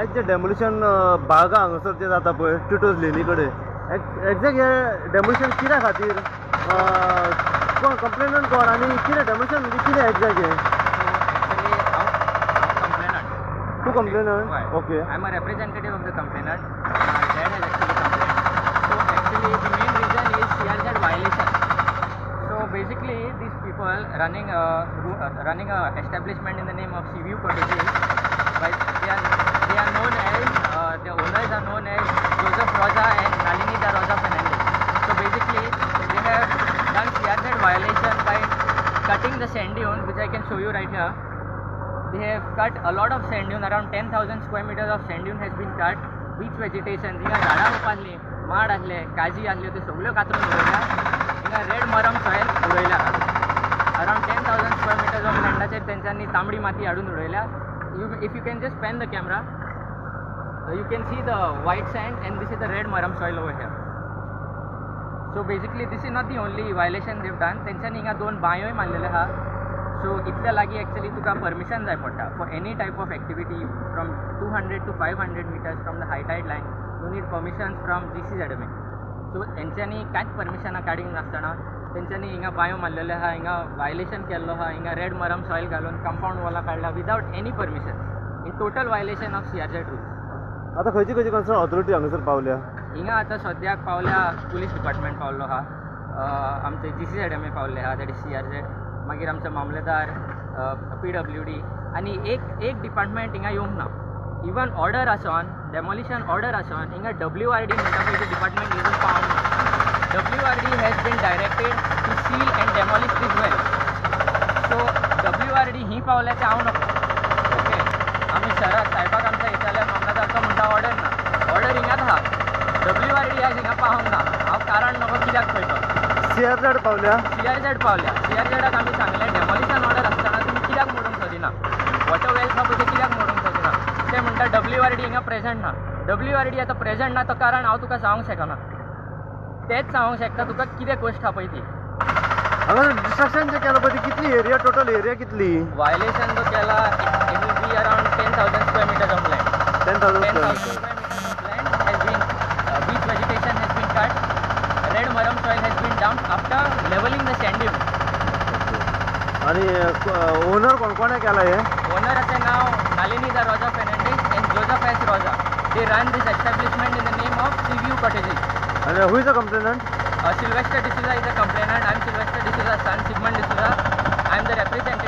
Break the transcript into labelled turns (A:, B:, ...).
A: आयज जे डेमोलिशन बागा हांगासर जे जाता पळय टिटोज लेनी कडेन एक्झॅक्ट हे डेमोलिशन कित्या खातीर कोण कंप्लेनंट कोण आनी कितें डेमोलिशन म्हणजे कितें एक्झॅक्ट हे तूं complainant okay
B: I am a representative of the complainant. My dad has actually complained. So actually the main reason is CRZ violation. So basically these people running a establishment in the name of CVU Cottages, but they are known as the owners are known as Joseph Rosa and Nalini da Rosa Fernandez. So basically they have done CRZ violation by cutting the sand dunes, which I can show you right here. They have cut a lot of sand dune, around 10,000 square meters of sand dune has been cut. Beach vegetation, हिंगा झाडां उपासली, माड आसले, काजी आसल्यो त्यो सगळ्यो कातरून उडयल्या. हिंगा red murram soil उडयल्या. अराउंड 10,000 square meters of लँडाचेर तेंच्यांनी तांबडी माती हाडून उडयल्या. If you can just pan the camera, you can see the white sand and this is the red maram soil over here. So basically this is not the only violation they've done. तेंच्यांनी हिंगा 2 बांयोय मारलेले आहा. So इतल्या लागीं actually तुका permission जाय पडटा for any type of activity from 200 to 500 meters from the high tide line you need permission from GCZMA. So तेंच्यांनी कांयच परमिशनां काडींक नासतना तेंच्यांनी हिंगा बांयो मारलेले आहा, हिंगा वायलेशन केल्लो आहा, हिंगा रेड मरम सॉयल घालून कंपाऊंड वॉलां काडल्या without any permission in total violation of CRZ rules.
A: आतां खंयची खंयची कन्सर्न ऑथॉरिटी हांगासर पावल्या?
B: हिंगा आतां सद्याक पावल्या पुलीस डिपार्टमेंट पावल्लो आहा, आमचे GCZMA पावल्ले आहा, दॅट इज CRZ. मागीर आमचे मामलेदार PWD आनी एक डिपार्टमेंट हिंगा येवंक ना. इवन ऑर्डर आसोन डेमोलिशन ऑर्डर आसोन हिंगा WRD म्हणटा पळय डिपार्टमेंट येवन पावंक ना. WRD has been directed to seal and demolish this well. So WRD ही पावले ते हांव नको. ओके आमी शहरात सायबाक आमच्या येताल्या मामलेदारचो म्हणटा ऑर्डर ना. ऑर्डर हिंगाच आहा. WRD आज हिंगा पावंक ना. हांव कारण नको कित्याक पळयतो.
A: CRZ पावल्या?
B: CRZ पावल्या. CRZक आमी सांगलें डेमोलिशन ऑर्डर आसतना तुमी कित्याक मोडूंक सोदिना, वॉटर वेल्स आहा पळय ते कित्याक मोडूंक सोदिना. ते म्हणटा WRD हिंगा प्रेझेंट ना. WRD आतां प्रेझेंट ना तो कारण हांव तुका सांगूंक शकना. तेच सांगूंक शकता तुका कितें गोश्ट आहा पळय ती.
A: हांगासर डिस्ट्रक्शन जे केलां पळय ती कितली एरिया, टोटल एरिया कितली?
B: वायलेशन जो केला it will be around 10,000 square meters of land.
A: 10,000
B: square meters of land has been beach vegetation has been cut. Red maram soil has been dumped after leveling the sand dune.
A: आणि owner कोण कोणे केला हे?
B: ओनराचें नाव नालिनी दा रोजा Fernandes and Joseph S. Rosa. They run this establishment in the name of CVU Cottages.
A: आणि who is the complainant?
B: Sylvester D'Souza is the complainant. I am Sylvester D'Souza's son, Sigmund D'Souza. I am the representative